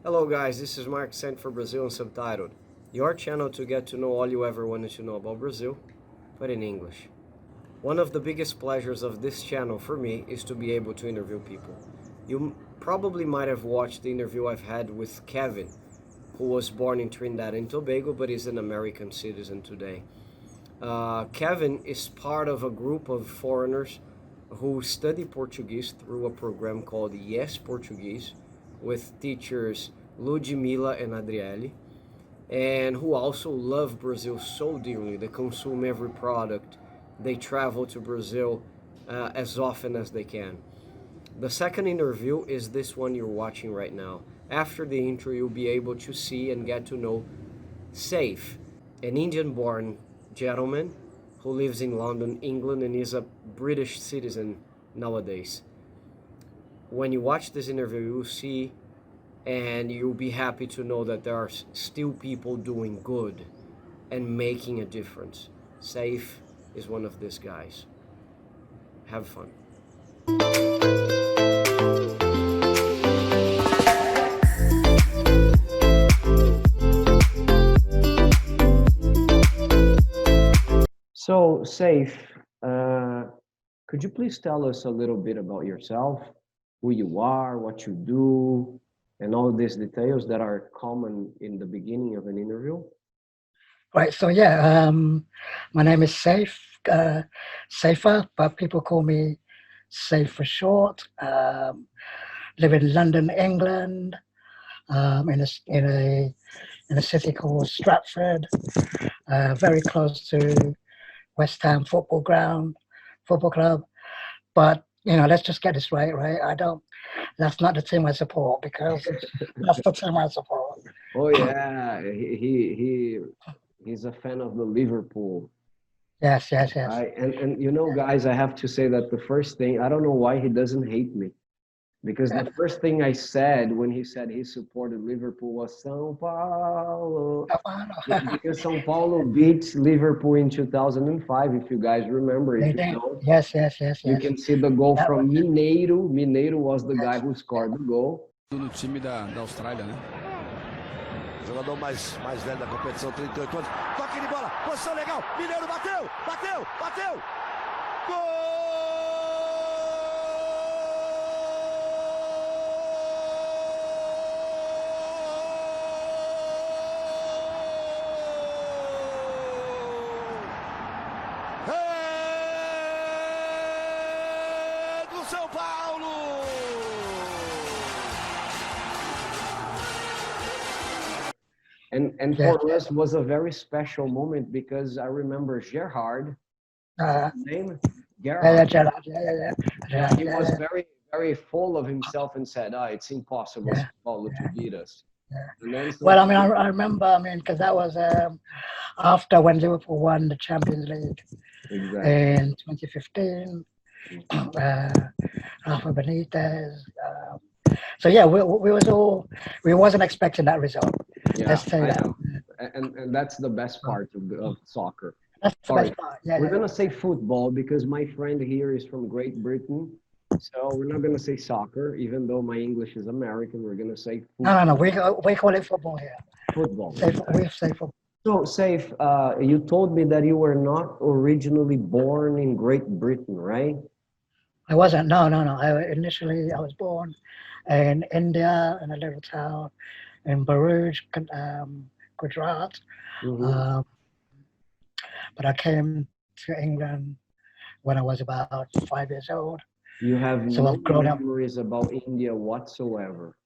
Hello guys, this is Mark sent for Brazil Unsubtitled, your channel to get to know all you ever wanted to know about Brazil, but in English. One of the biggest pleasures of this channel for me is to be able to interview people. You probably might have watched the interview I've had with Kevin, who was born in Trinidad and Tobago but is an American citizen today. Kevin is part of a group of foreigners who study Portuguese through a program called Yes Portuguese with teachers Ludmila and Adriele, and who also love Brazil so dearly. They consume every product. They travel to Brazil as often as they can. The second interview is this one you're watching right now. After the intro, you'll be able to see and get to know SAIF, an Indian-born gentleman who lives in London, England, and is a British citizen nowadays. When you watch this interview, you'll see and you'll be happy to know that there are still people doing good and making a difference. SAIF is one of these guys. Have fun. So, SAIF, could you please tell us a little bit about yourself, who you are, what you do, and all these details that are common in the beginning of an interview? Right, so yeah, my name is Saif, Saifa, but people call me Saif for short. Live in London, England, in a city called Stratford, very close to West Ham football club. But let's just get this right. That's not the team I support, because that's the team I support. Oh yeah, he's a fan of the Liverpool. Yes. And guys, I have to say that the first thing, I don't know why he doesn't hate me. Because the first thing I said when he said he supported Liverpool was São Paulo. Because São Paulo beat Liverpool in 2005, if you guys remember. If you don't, yes. You can see the goal from Mineiro. Mineiro was the guy who scored the goal. No time da Austrália, né? Jogador mais velho da competição, 38 anos. Toque de bola, posição legal. Mineiro bateu! Gol! São Paulo! And for us was a very special moment, because I remember Gerhard, name Gerhard. He was very, very full of himself and said, it's impossible for Paulo to beat us. Well, I remember, because that was after when Liverpool won the Champions League in 2015. Rafa Benitez. So yeah, we wasn't expecting that result. Yeah, let's say that. And that's the best part of soccer. That's the best part. Yeah, we're gonna say football because my friend here is from Great Britain, so we're not gonna say soccer, even though my English is American. We're gonna say football. No. We call it football here. Football. We say football. So, Saif, you told me that you were not originally born in Great Britain, right? I wasn't. No. Initially, I was born in India, in a little town in Bharuch, Gujarat. Mm-hmm. But I came to England when I was about 5 years old. You have no memories about India whatsoever?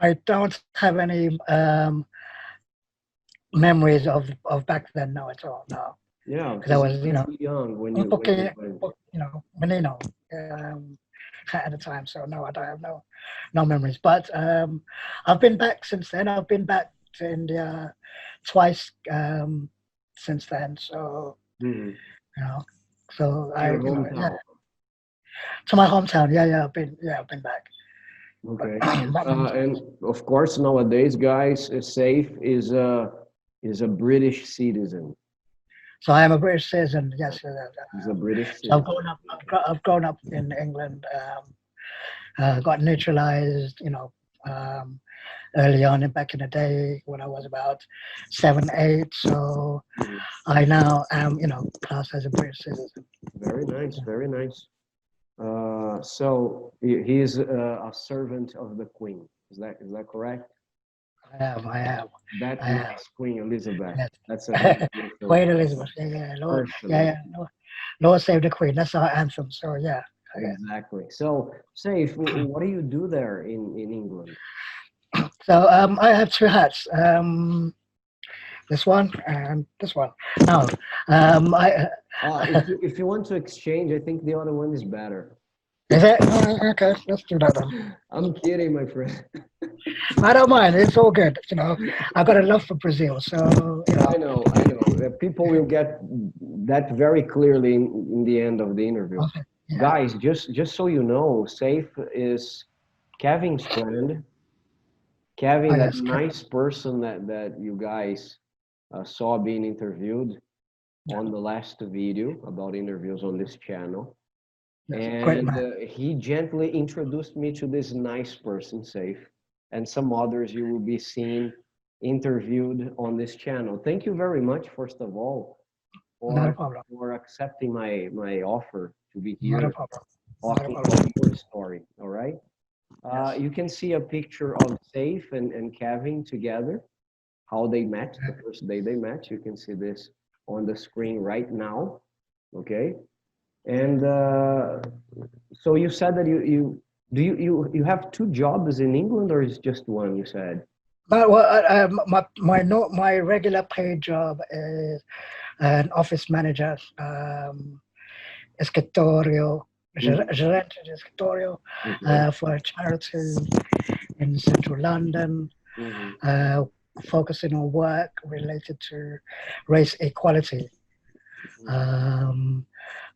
I don't have any memories of back then, no, at all, no. Yeah, because I was, young when you went. At the time. So no, I don't have no memories. But I've been back since then. I've been back to India twice since then. So so I to my hometown. Yeah, I've been back. Okay, and of course nowadays, guys, SAIF is a British citizen. So I am a British citizen. Yes, he's a British citizen. So I've grown up in England. Got naturalized, early on back in the day when I was about 7, 8. So Mhm. I now am, classed as a British citizen. Very nice, very nice. So he is a servant of the Queen. Is that correct? That I have. nice Queen Elizabeth. Yes. That's a very beautiful Queen Elizabeth. Yeah, Lord, person. yeah, yeah. Lord save the Queen. That's our anthem. So yeah. Exactly. So, Saif, what do you do there in England? So I have two hats. This one and this one. No, I If you want to exchange, I think the other one is better. is it okay? Let's do that then. I'm kidding, my friend. I don't mind. It's all good. I got a love for Brazil, so I know, I know. People will get that very clearly in the end of the interview. Okay, yeah. Guys, just so you know, Saif is Kevin's friend. Kevin, Oh, that yes, nice person that you guys saw being interviewed on the last video about interviews on this channel. great And man. he gently introduced me to this nice person, Saif, and some others you will be seeing interviewed on this channel. Thank you very much, first of all, Not a for problem. for accepting my offer to be Not a here problem. Not a talking problem. about your story. All right. Yes. You can see a picture of Saif and Kevin together, how they met, the first day they met. You can see this on the screen right now. Okay. And so you said that you have two jobs in England, or is just one? You said. But my regular paid job is an office manager, escritorio, Mhm, gerente de escritorio, okay. for a charity in central London, Mhm, uh, focusing on work related to race equality, mhm. um,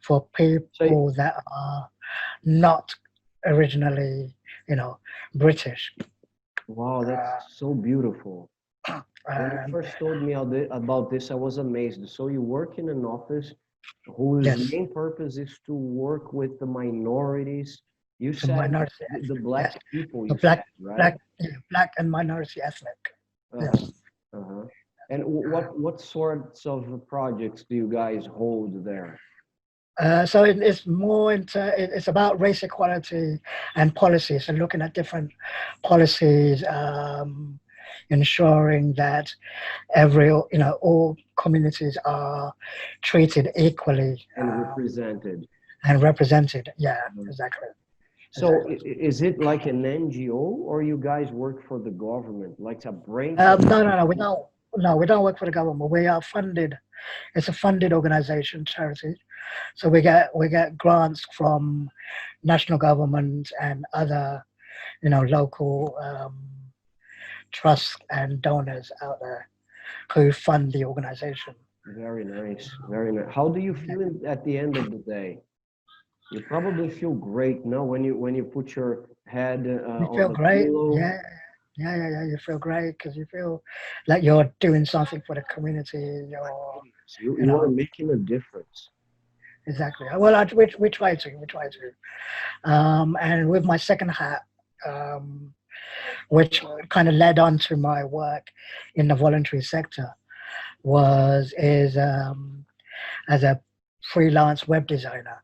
for So people that are not originally, British. wow, that's Uh, so beautiful. When you and first told me about this, I was amazed. So you work in an office whose yes, main purpose is to work with the minorities. You the said minority, the yes, black people, the you said, right? black and minority ethnic. Uh-huh. Yes. Uh-huh. And what sorts of projects do you guys hold there? So it's more it's about race equality and policies, and looking at different policies, ensuring that all communities are treated equally, And represented. and represented. Yeah, Mhm. exactly, So exactly. is it like an NGO, or you guys work for the government, like a branch of? No, no, no. We don't. No, we don't work for the government. We are funded. It's a funded organization, charity. So we get grants from national government and other, local trusts and donors out there who fund the organization. Very nice, very nice. How do you feel at the end of the day? You probably feel great, no, when you put your head You on feel the great. pillow. Yeah, yeah, yeah, yeah. You feel great because you feel like you're doing something for the community. You're, You you you are know, making a difference. exactly. Well, we try to. We try to. And with my second hat, um, which kind of led on to my work in the voluntary sector, was is as a freelance web designer.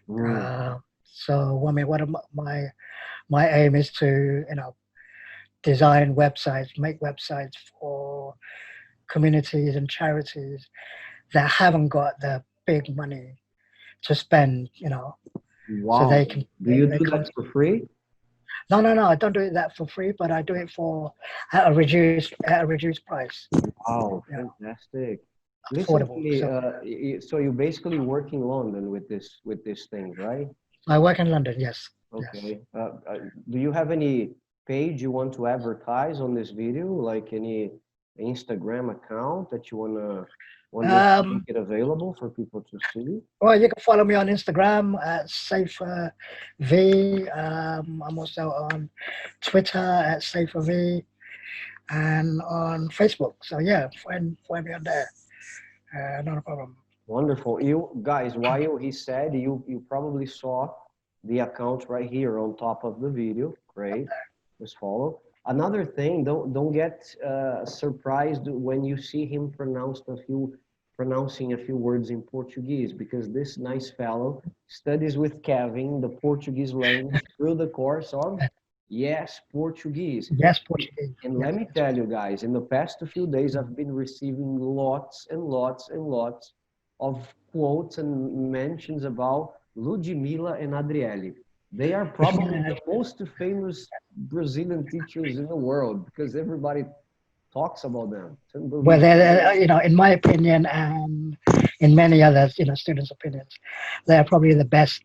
Mm. So I mean, one of my aim is to design websites, make websites for communities and charities that haven't got the big money to spend, so Wow. they can Do you they do come. that for free? No, no, no. I don't do it that for free, but I do it for at a reduced price. Wow, You know, fantastic. Listen to affordable. me. So So you basically work in London with this thing, right? I work in London. Yes, yes. Okay. Do you have any page you want to advertise on this video, like any Instagram account that you want me to make Um, it available for people to see? well, you can follow me on Instagram at Safer V. I'm also on Twitter at Safer V and on Facebook. So yeah, find me on there. Not a problem. Wonderful. You guys, while he said, you probably saw the account right here on top of the video. Great. Just follow. Another thing, don't get surprised when you see him pronouncing a few words in Portuguese, because this nice fellow studies with Kevin the Portuguese language through the course of Yes Portuguese. Yes, Portuguese. And Yes, let me tell you guys, in the past few days, I've been receiving lots and lots and lots of quotes and mentions about Ludmila and Adriele. They are probably the most famous Brazilian teachers in the world because everybody talks about them. It's well, unbelievable. in my opinion, and in many others, students' opinions, they're probably the best,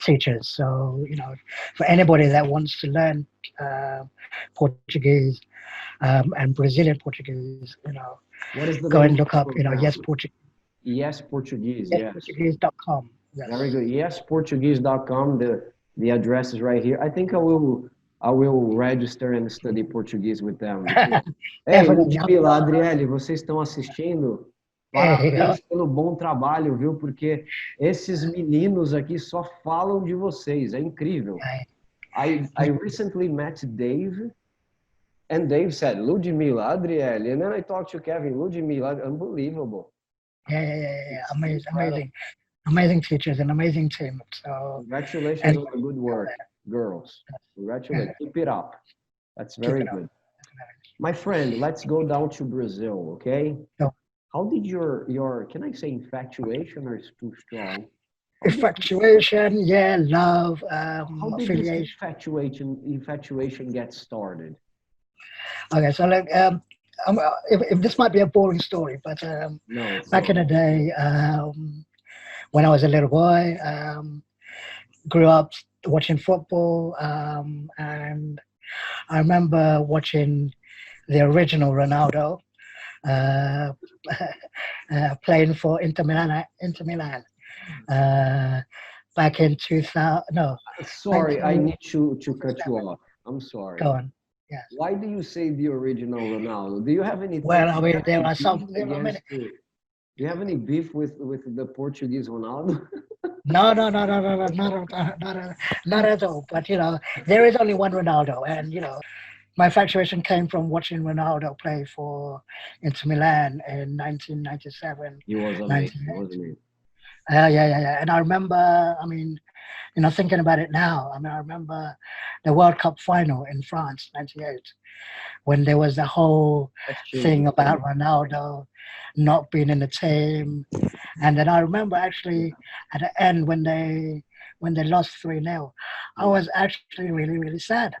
teachers. So, for anybody that wants to learn Portuguese and Brazilian Portuguese, What is the go name and of look the up, program? Yes Portuguese, Yes Portuguese, yes. yesportuguese.com. Very Yes. good. Yesportuguese.com. The address is right here. I think I will register and study Portuguese with them. Ei, Definitely. Ludmila, Adriele, vocês estão assistindo? There you go. Parabéns pelo bom trabalho, viu? Porque esses meninos aqui só falam de vocês. É incrível. I recently met Dave, and Dave said, Ludmila, Adriele. And then I talked to Kevin, Ludmila, unbelievable. Yeah. Amazing teachers and amazing team. So, Congratulations and on the good work, girls. Congratulations. Keep it up. That's keep very it up. good. My friend, let's go down to Brazil, okay? So, How did your can I say infatuation or it's too strong? infatuation, love, How did this affiliation. infatuation get started? Okay, so like, if this might be a boring story, but No, it's back not. in the day, when I was a little boy, grew up watching football, and I remember watching the original Ronaldo uh, playing for Inter Milan. Uh, Back in 2000, no, Sorry, I 19. need to cut you off. I'm sorry. Go on. Yes. Why do you say the original Ronaldo? Do you have anything? Well, I mean, there are beef some. There are many. against the, do you have any beef with the Portuguese Ronaldo? No, not at all. But there is only one Ronaldo, and my infatuation came from watching Ronaldo play for Inter Milan in 1997, He was amazing, 98. wasn't he? Yeah. And I remember, I mean, thinking about it now, I mean, I remember the World Cup final in France, 98, when there was the whole That's changed. thing about Ronaldo not being in the team. And then I remember actually at the end when they lost 3-0, I was actually really, really sad.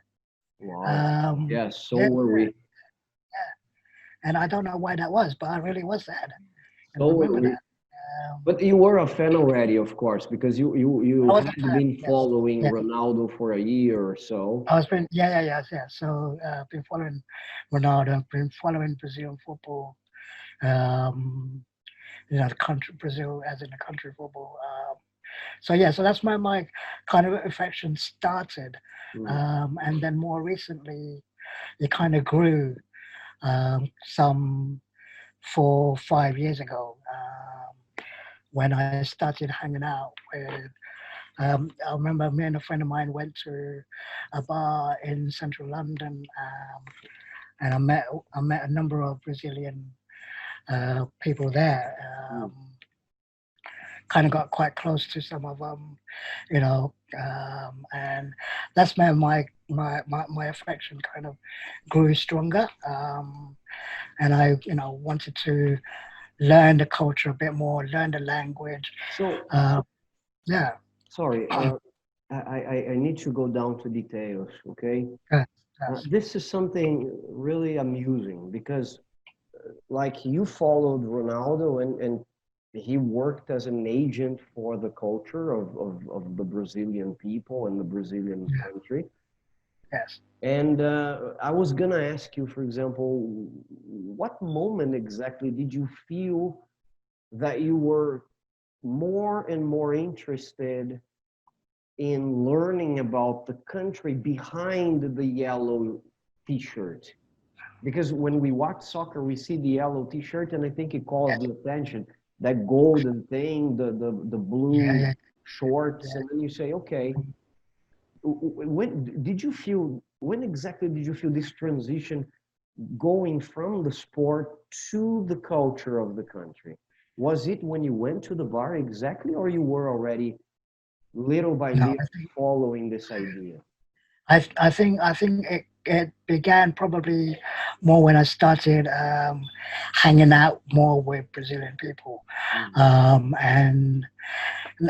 Wow. Yes, so Yeah, were we. and I don't know why that was, but I really was sad. And I So were remember we. that. But you were a fan already, of course, because you I was a had fan, been yes. following Yeah. Ronaldo for a year or so. I was been yeah. So been following Ronaldo, been following Brazilian football. Um, the country Brazil as in the country football. So that's where my kind of affection started, and then more recently, it kind of grew some 4 or 5 years ago when I started hanging out with. I remember me and a friend of mine went to a bar in central London, and I met a number of Brazilian people there. Kind of got quite close to some of them, and that's where my affection kind of grew stronger. And I, wanted to learn the culture a bit more, learn the language. So, Yeah. sorry, I need to go down to details, okay? Yes. This is something really amusing because, like, you followed Ronaldo and he worked as an agent for the culture of the Brazilian people and the Brazilian country. Yes. And I was gonna ask you, for example, what moment exactly did you feel that you were more and more interested in learning about the country behind the yellow t-shirt? Because when we watch soccer, we see the yellow t-shirt, and I think it calls the attention. That golden thing, the blue shorts, and then you say, okay, when did you feel, when exactly did you feel this transition going from the sport to the culture of the country? Was it when you went to the bar exactly, or you were already little by No, little following this idea? I think it began probably more when I started hanging out more with Brazilian people, Mhm. and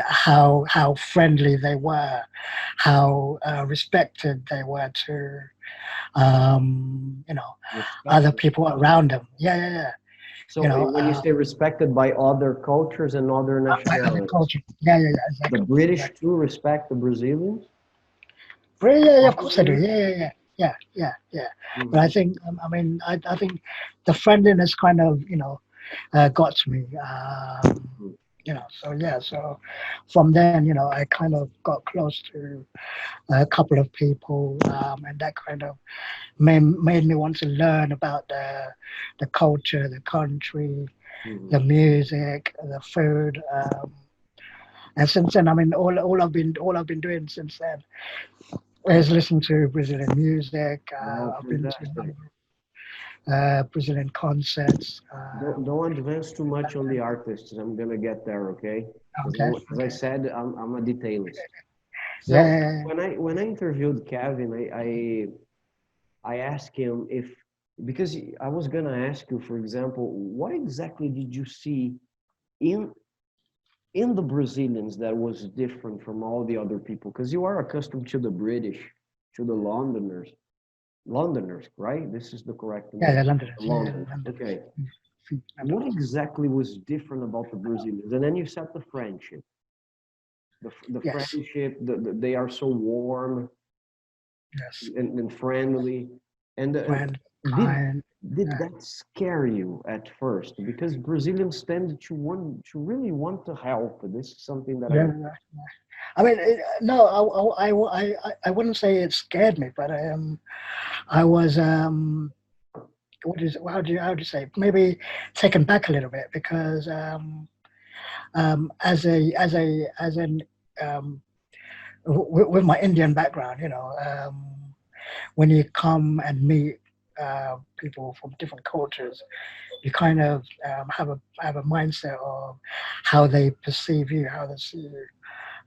how friendly they were, how respected they were to other Respected. people around them. Yeah, yeah, yeah. So when you say respected by other cultures and other By other nationalities, culture. Yeah, yeah, yeah, the exactly, British exactly. too respect the Brazilians? Yeah, yeah, yeah, of course I do. Probably. Yeah, yeah, yeah, yeah, yeah, yeah. But I Mhm. think, I think the friendliness kind of, got to me. Mhm. So yeah, so from then, I kind of got close to a couple of people, and that kind of made me want to learn about the culture, the country, the Mhm. music, the food. And since then, all I've been doing since then is listen to Brazilian music. Oh, I've been to a fantastic. number of Brazilian concerts. Don't advance too much on the artists. I'm gonna get there, okay? Because Okay, as I okay. said, I'm a detailist. Yeah, So yeah, yeah, when I interviewed Kevin, I asked him if, because I was gonna ask you, for example, what exactly did you see in in the Brazilians that was different from all the other people? Because you are accustomed to the British, to the Londoners, right? This is the correct yeah, name. yeah, Londoners. Yeah, yeah, London. Londoners. Okay. What Londoners. exactly was different about the Brazilians? And then you said the friendship, the Yes, friendship, they are so warm yes. and friendly. And Friend, did kind. did Yeah, that scare you at first? Because Brazilians tend to really want to help. This is something that yeah, I. yeah. I mean, no, I wouldn't say it scared me, but I was how do you say, maybe taken back a little bit because as an um, with my Indian background, when you come and meet people from different cultures, you kind of have a mindset of how they perceive you, how they see you.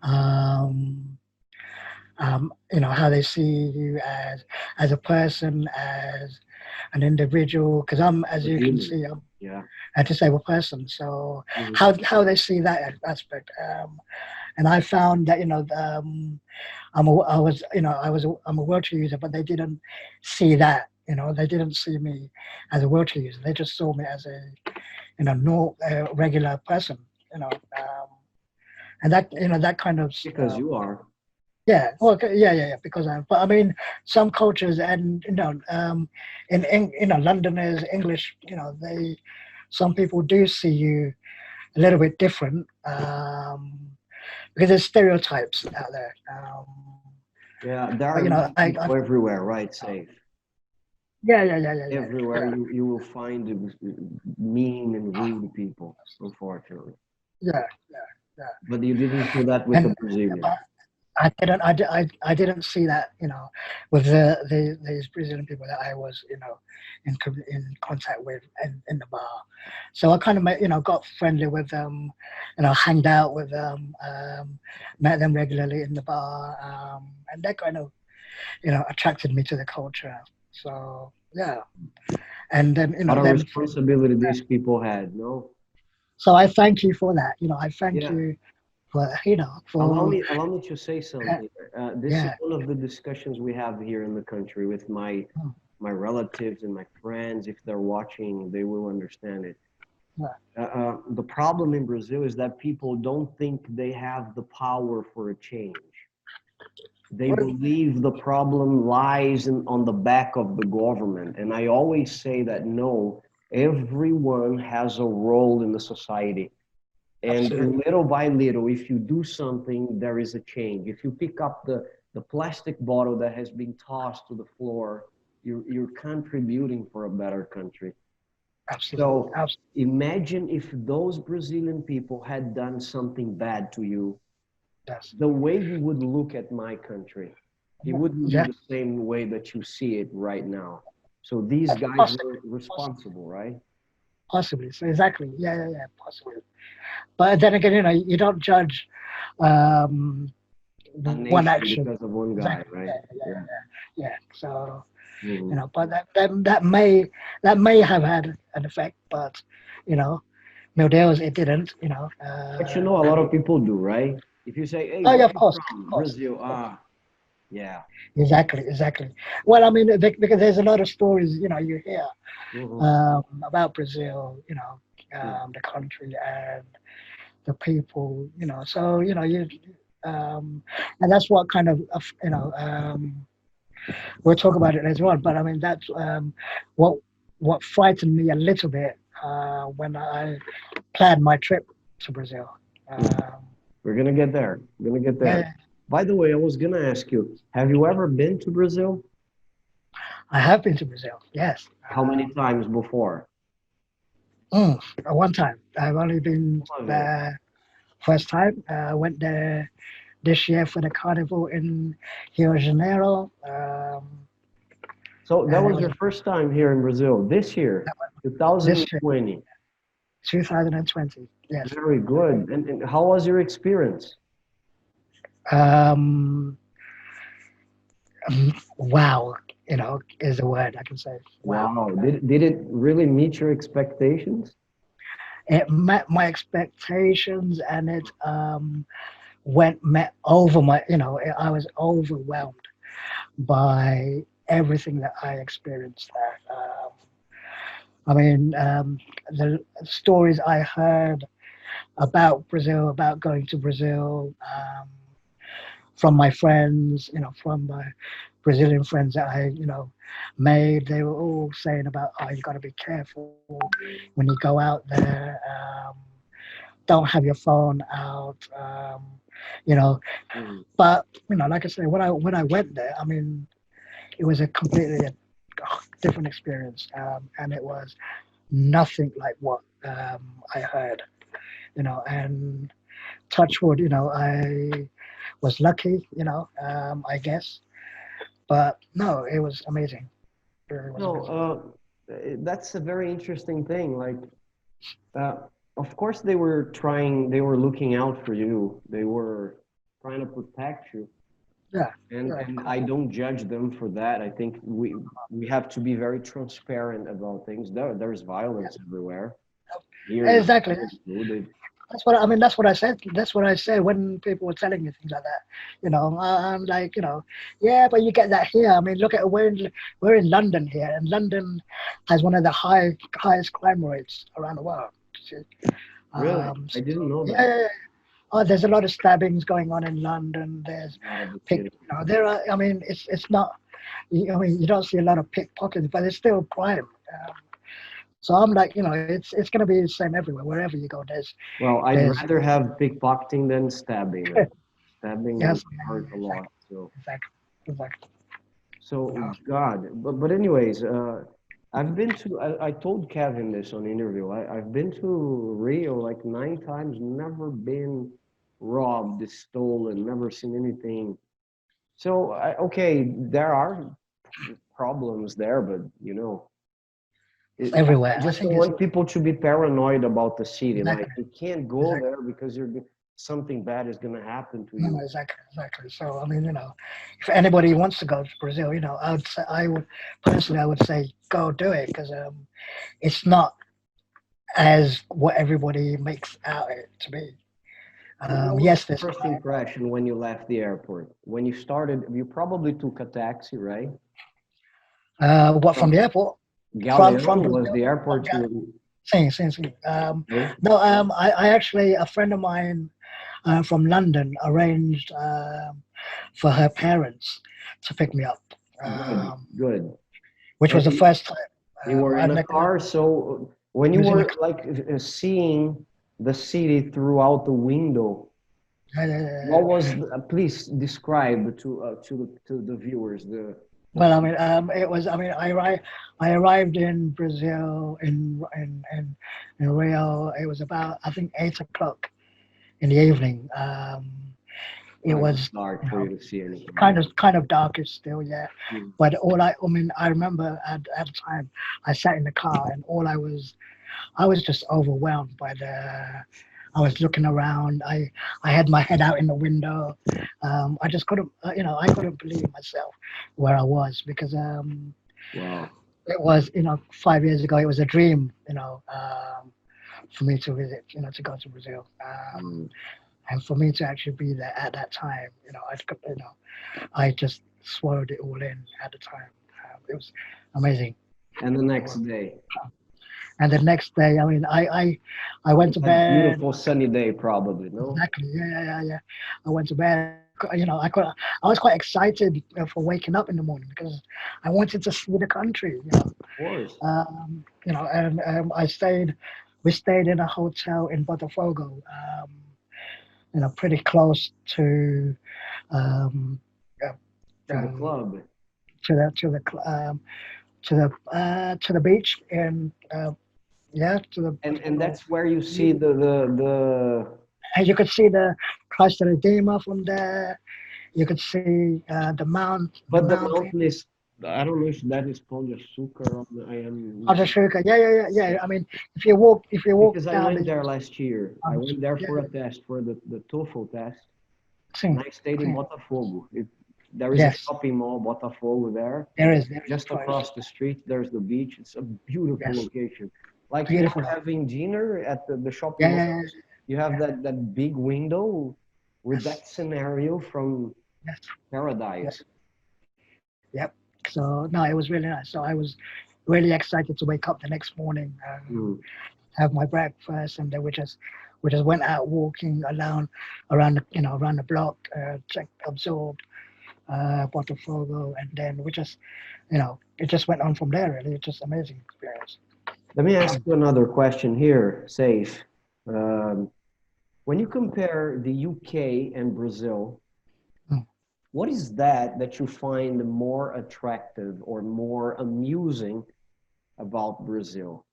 Um, how they see you as a person, as an individual. Because as A you can human. see, I'm Yeah. a disabled person. So Mhm. how they see that aspect, and I found that I'm a wheelchair user, but they didn't see that. They didn't see me as a wheelchair user. They just saw me as a no regular person. And that kind of Because you are. yeah, well, yeah, yeah, yeah. Because but I mean, some cultures and in Londoners, English, some people do see you a little bit different, because there's stereotypes out there. Yeah, there But are mean I people everywhere, right? Safe. yeah, yeah, yeah, yeah, yeah, Everywhere yeah, you will find mean and rude people, unfortunately. yeah, yeah, yeah. But you didn't feel that with the And Brazilians. but I didn't see that, with these Brazilian people that I was, in contact with in the bar. So I kind of got friendly with them, hanged out with them, met them regularly in the bar, and that kind of, attracted me to the culture. So yeah, and then What a then from responsibility these people had, no? so I thank you for that. I thank Yeah. you for Allow me to say uh, something. This is yeah. one of the discussions we have here in the country with my relatives and my friends. If they're watching, they will understand it. Yeah. The problem in Brazil is that people don't think they have the power for a change. They believe the problem lies on the back of the government. And I always say that no, everyone has a role in the society. And Absolutely. little by little, if you do something, there is a change. If you pick up the plastic bottle that has been tossed to the floor, you're contributing for a better country. Absolutely. So Absolutely. imagine if those Brazilian people had done something bad to you, Yes. the way you would look at my country. He wouldn't Yeah, do the same way that you see it right now. So these guys possibly, were responsible, right? possibly. So exactly. Yeah, possibly. But then again, you don't judge um, A one nation action. because of one guy, Exactly. right? Yeah. Yeah. So Mhm. but that may have had an effect, but you know, Mildeos it didn't. But you know, a lot of people do, right? If you say, "Hey, Oh where yeah, are of you course, from?" of course, Brazil. of course. Yeah. Exactly. Well, I mean, because there's a lot of stories, you hear Hmm. about Brazil, Hmm. the country and the people, So and that's what kind of we'll talk about it later on. But I mean, that's what what frightened me a little bit when I planned my trip to Brazil. Um, We're gonna get there. We're gonna get there. yeah, By the way, I was gonna ask you, have you ever been to Brazil? I have been to Brazil. Yes, How many times before? one time. I've only been Love it. there first time. I went there this year for the Carnival in Rio de Janeiro, So that and it was was your first time here in Brazil this year, this year, 2020. 2020. Yes. Very good. And how was your experience? Um, wow, is the word I can say. Wow. Wow. Did it really meet your expectations? It met my expectations, and it met over my. I was overwhelmed by everything that I experienced there. I mean, the stories I heard about Brazil, about going to Brazil, from my friends, from my Brazilian friends that I, made, they were all saying about, oh, you got to be careful when you go out there. Don't have your phone out. You know, Mm. but like I say, when I went there, I mean, it was a completely different experience, and it was nothing like what I heard. And touch wood, I was lucky, I guess. But no, it was amazing. It really was No, amazing. that's a very interesting thing. Like, uh, of course, they were looking out for you. They were trying to protect you. Yeah, And yeah, of and course. I don't judge them for that. I think we have to be very transparent about things. There's violence everywhere. Here in Exactly. Brazil, included. That's what I mean. That's what I said. That's what I said when people were telling me things like that. I'm like, yeah, but you get that here. I mean, look at we're in London here, and London has one of the highest crime rates around the world. Really, I So, didn't know that. yeah. Oh, there's a lot of stabbings going on in London. There's A lot of the city. there are. I mean, it's not. I mean, you don't see a lot of pickpockets, but it's still crime. So I'm like, it's going to be the same everywhere. Wherever you go, Well, I'd there's rather have pickpocketing than stabbing. Stabbing yes, hurt a lot. exactly, exactly. So God. But anyways, I've been to. I told Kevin this on the interview. I've been to Rio like 9 times. Never been robbed, stolen. Never seen anything. So okay, there are problems there, but I Everywhere. I just think don't it's want people to be paranoid about the city. Like exactly, you can't go exactly. there because something bad is gonna happen to No, you. exactly. So I mean, if anybody wants to go to Brazil, I would personally, I would say go do it because it's not as what everybody makes out it to be. What was Yes, your there's first crime. impression when you left the airport? When you started, you probably took a taxi, right? What from From the airport? From Galeão was Brazil? the From airport Ghana. you. Same. Okay, No, I actually a friend of mine from London arranged for her parents to pick me up, good, um, good. which was the And first time you were in I've a never car, so when you was in a were car. like seeing the city throughout the window, what Uh, was please describe to the viewers the well, I mean, it was. I mean, I arrived in Brazil in Rio. It was about I think 8 o'clock in the evening. It Oh, was, dark you for know, you to see anything. kind of darkish still, yeah. Mm. But I mean, I remember at the time I sat in the car and I was just overwhelmed by I was looking around. I had my head out in the window. I just couldn't, I couldn't believe myself where I was because Wow. it was, 5 years ago, it was a dream, for me to visit, to go to Brazil. Mm. And for me to actually be there at that time, I just swallowed it all in at the time. It was amazing. And the next day, And the next day, I mean, I went to that bed. beautiful sunny day, probably, no? Exactly. Yeah. I went to bed. I was quite excited for waking up in the morning because I wanted to see the country. Of course. And we stayed in a hotel in Botafogo. Pretty close um, uh, To the um, club. to the beach and to the And that's where you see the and you could see the Christ the Redeemer from there. You could see the but the mountain. mountain is, I don't know if that is Pão de Açúcar or I am, Ajashuka. Yeah. I mean, if you walk because I down went the there last year. I went there yeah, for a test, for the TOEFL test, and sim, I stayed in sim. Botafogo. There is a Yes, shopping mall, Botafogo, there. there is Just a choice. across the street, there's the beach. It's a beautiful Yes, location. Like you beautiful. are having dinner at the shopping Yeah, mall. yeah, yeah. You have Yeah. that big window with Yes, that scenario from yes, paradise. yes. Yep. So no, it was really nice. So I was really excited to wake up the next morning, Mm. have my breakfast, and then we just went out walking around around the block, check absorbed Botafogo, and then it just went on from there. Really, it's just amazing experience. Let me ask you another question here, Safe. Um, when you compare the UK and Brazil, Mm. what is that you find more attractive or more amusing about Brazil?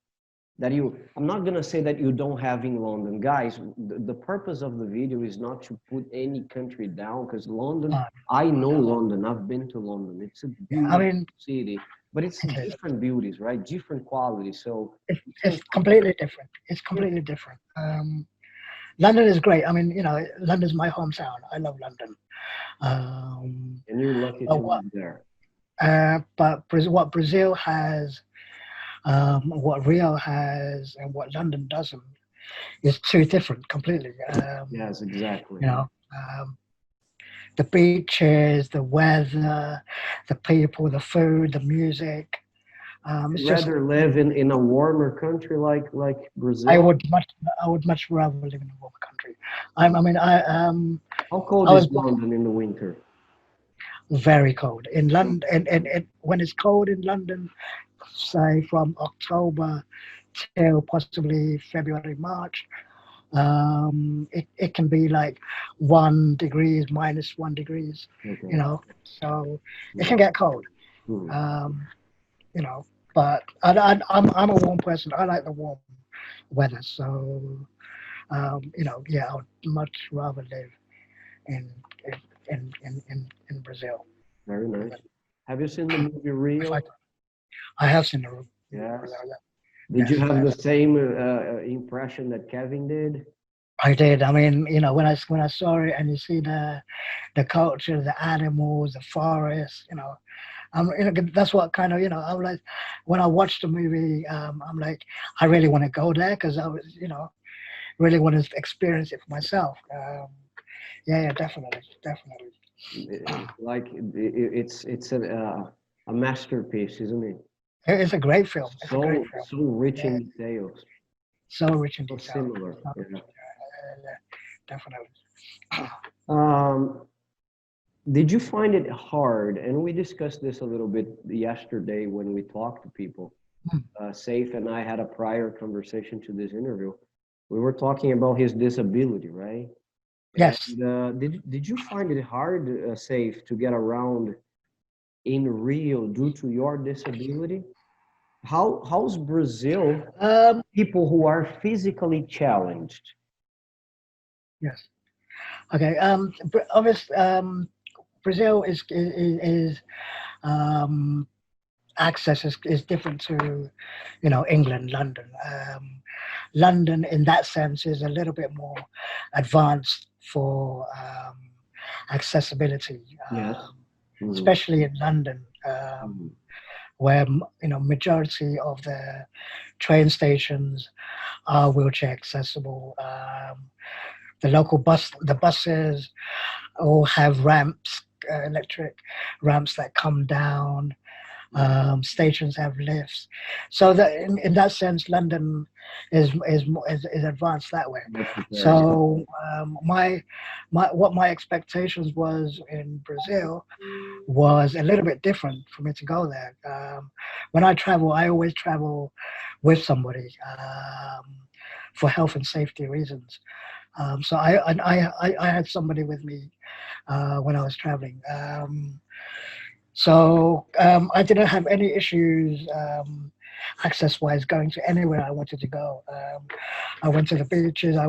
I'm not gonna say that you don't have in London, guys. The purpose of the video is not to put any country down, because London, Uh, I know London. I've been to London. It's a I beautiful mean, city, but it's it is. different beauties, right? Different qualities. So you It's can't compare. completely different. It's completely different. London is great. I mean, London's my hometown. I love London. Um, And you're lucky but to what live there. What Brazil has, what Rio has, and what London doesn't is two different completely. Yes, exactly. You know, um, the beaches, the weather, the people, the food, the music. It's You'd just rather live in a warmer country like I Brazil? would much I would much rather live in a warmer country. I mean How cold I was is London in the winter? very cold in London, and when it's cold in London, say from October till possibly February, March, it can be like 1 degrees, -1 degrees, Okay. so it Yeah. can get cold. Hmm. Um, you know, but I'm a warm person. I like the warm weather, so yeah, I would much rather live in in Brazil. Very nice. Have you seen the movie If I Rio? I have seen the room. Yes. Yeah. Did you Yes, I have have. the same impression that Kevin did? I did. I mean, when I saw it and you see the culture, the animals, the forest, that's what kind of, I'm like, when I watched the movie, I'm like, I really want to go there because I was, really want to experience it for myself. Yeah, definitely. Like it's a masterpiece, isn't it? It's a great film. It's a great film. So rich Yeah, in details, so rich in so detail. similar. Yeah. Yeah, definitely. Um, did you find it hard? And we discussed this a little bit yesterday when we talked to people. Mm. Saif and I had a prior conversation to this interview. We were talking about his disability, right? And Yes. did you find it hard, Saif, to get around in Rio due to your disability? How's Brazil? Um, People who are physically challenged. yes. Okay. Obviously, Brazil is um, access is different to, England, London. London, in that sense, is a little bit more advanced for accessibility, Yes. Mhm. especially in London, Mhm. where majority of the train stations are wheelchair accessible. The buses all have ramps, electric ramps that come down. Stations have lifts, so that in that sense, London is advanced that way. More prepared. Yeah. So my expectations was in Brazil was a little bit different for me to go there. When I travel, I always travel with somebody for health and safety reasons. So I had somebody with me when I was traveling. I didn't have any issues access-wise going to anywhere I wanted to go. I went to the beaches. I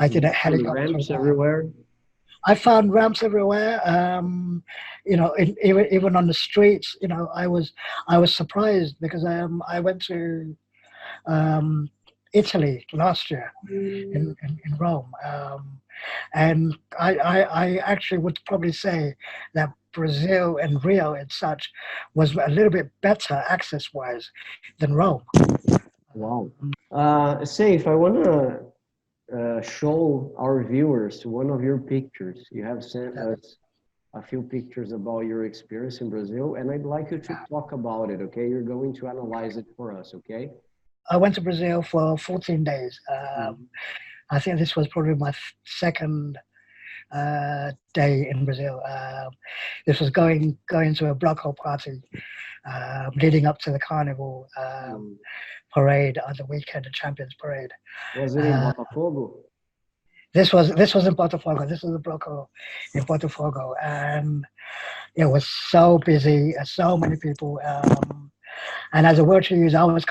did Did a you find helicopter ramps ride. everywhere? I found ramps everywhere. Even on the streets. I was surprised because I went to um, Italy last year in Rome. And I actually would probably say that Brazil and Rio and such was a little bit better access wise than Rome. Wow. Saif, I want to show our viewers one of your pictures. You have sent us a few pictures about your experience in Brazil, and I'd like you to talk about it, okay? You're going to analyze it for us, okay? I went to Brazil for 14 days. Mhm. I think this was probably my second day in Brazil. This was going to a block party leading up to the Carnival Mm. parade on the weekend, the Champions Parade. Was it in Uh, Botafogo? this was in Botafogo. This was the Bloco in Botafogo, and it was so busy, so many people. And as a wheelchair user, I was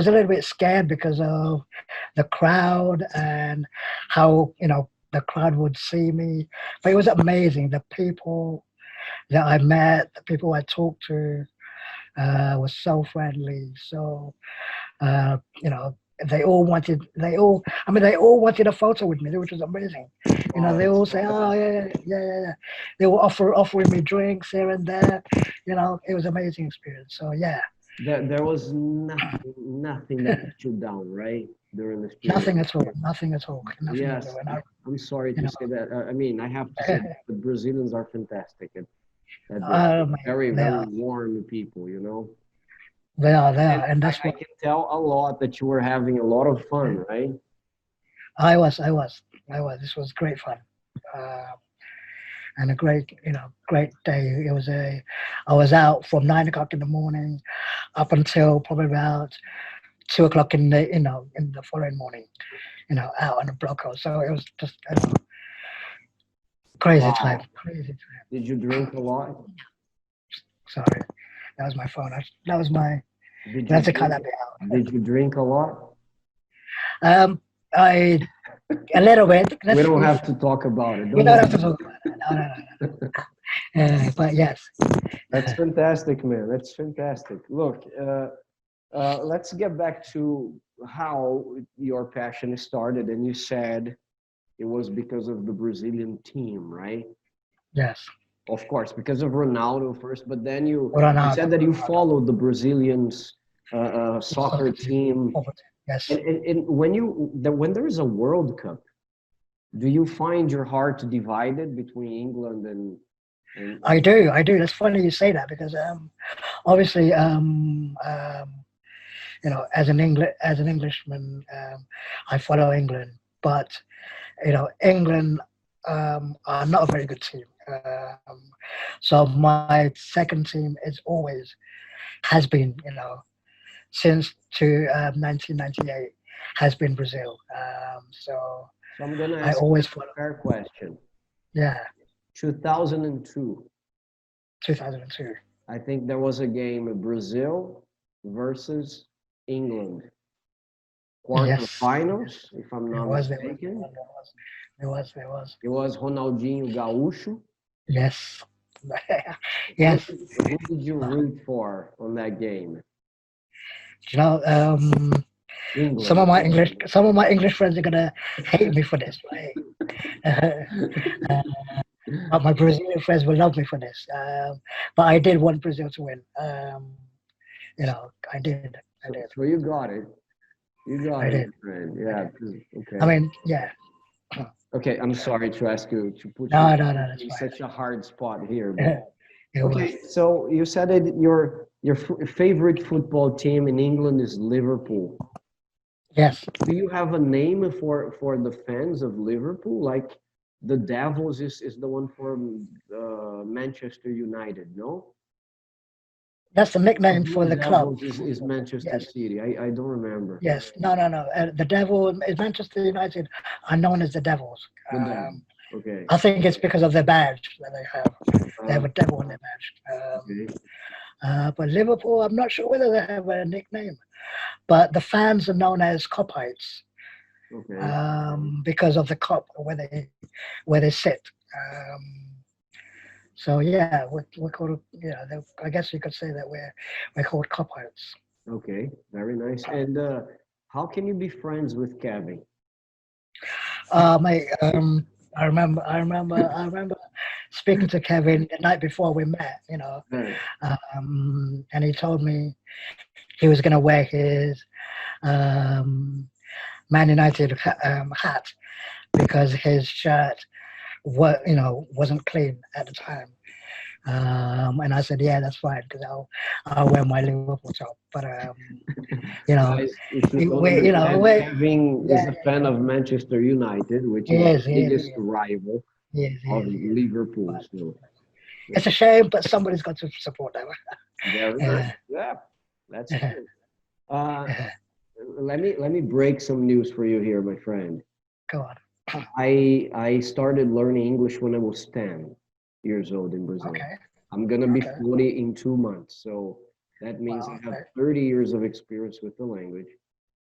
a little bit scared because of the crowd and how the crowd would see me. But it was amazing. The people that I met, the people I talked to, was so friendly. So uh, you know, they all wanted a photo with me, which was amazing. Wow, They that's all say, oh fantastic. yeah. They were offering me drinks here and there. It was an amazing experience. So yeah, There was nothing that put you down, right? During this period. nothing at all, nothing at Yes, all. And I'm sorry you to know, say that. I mean, I have to say that the Brazilians are fantastic at this. oh my God, Very, very warm people, you know? they And are, and that's I what can tell a lot that you were having a lot of fun, right? I was. This was great fun. Uh, and a great day. I was out from 9 o'clock in the morning up until probably about 2 o'clock in the following morning, out on the block. So it was just crazy time, Wow. crazy time. Did you drink a lot? Sorry, that was my phone. That was my. Did You you have to cut drink? that bit out. Did you drink a lot? I a little bit. We Let's don't if have to talk about it. we Don't don't have to worry. talk about that. No. But yes, That's fantastic, man. That's fantastic. Look, let's get back to how your passion started. And you said it was because of the Brazilian team, right? yes. Of course, because of Ronaldo first, but then you Ronaldo, said that you followed the Brazilians soccer soccer team, team. football team. Yes. And when there is a World Cup, do you find your heart divided between England I and do, I do. That's funny you say that because obviously, as an Englishman, I follow England, but England are not a very good team. So my second team is always has been, since to 1998, has been Brazil. so I'm gonna I ask you always a follow. fair question. Yeah, 2002, 2002. I think there was a game of Brazil versus England. Yes, quarterfinals, if I'm it not was. mistaken. It was. It was Ronaldinho Gaúcho. Yes. Who, Yes. who did you root for on that game? You know, England. some of my English friends are gonna hate me for this, right? But my Brazilian friends will love me for this. But I did want Brazil to win. I did. So you got it. You got I it, did. my friend. Yeah. I Okay. mean, yeah. Okay. I'm sorry to ask you to put you No, that's in fine. such a hard spot here, but It was. okay. So you said that your favorite football team in England is Liverpool. Yes. Do you have a name for the fans of Liverpool? Like the Devils is the one for Manchester United, no? That's the The nickname for Blue the club. Devils is Manchester Yes. City. I don't remember. Yes. No. The Devil is Manchester United are known as the Devils. The Devils. Okay. I think it's because of their badge that they have. They have a devil on their badge. Okay. But Liverpool, I'm not sure whether they have a nickname, but the fans are known as Copites Okay. because of the cop where they sit. So yeah, we're called. Yeah, I guess you could say that we're called Copites. Okay. Very nice. And how can you be friends with Kevin? Mate, I remember speaking to Kevin the night before we met. Right. And he told me he was going to wear his Man United hat because his shirt wasn't clean at the time. And I said, yeah, that's fine because I'll wear my Liverpool top. But Guys, if you don't understand, Kevin is a fan of Manchester United, which is the biggest rival of Liverpool. So it's a shame, but somebody's got to support them. very nice. Yeah, that's true. Let me break some news for you here, my friend. Go on. I started learning English when I was 10 years old in Brazil. Okay. I'm gonna be 40 in 2 months, so that means I have 30 years of experience with the language.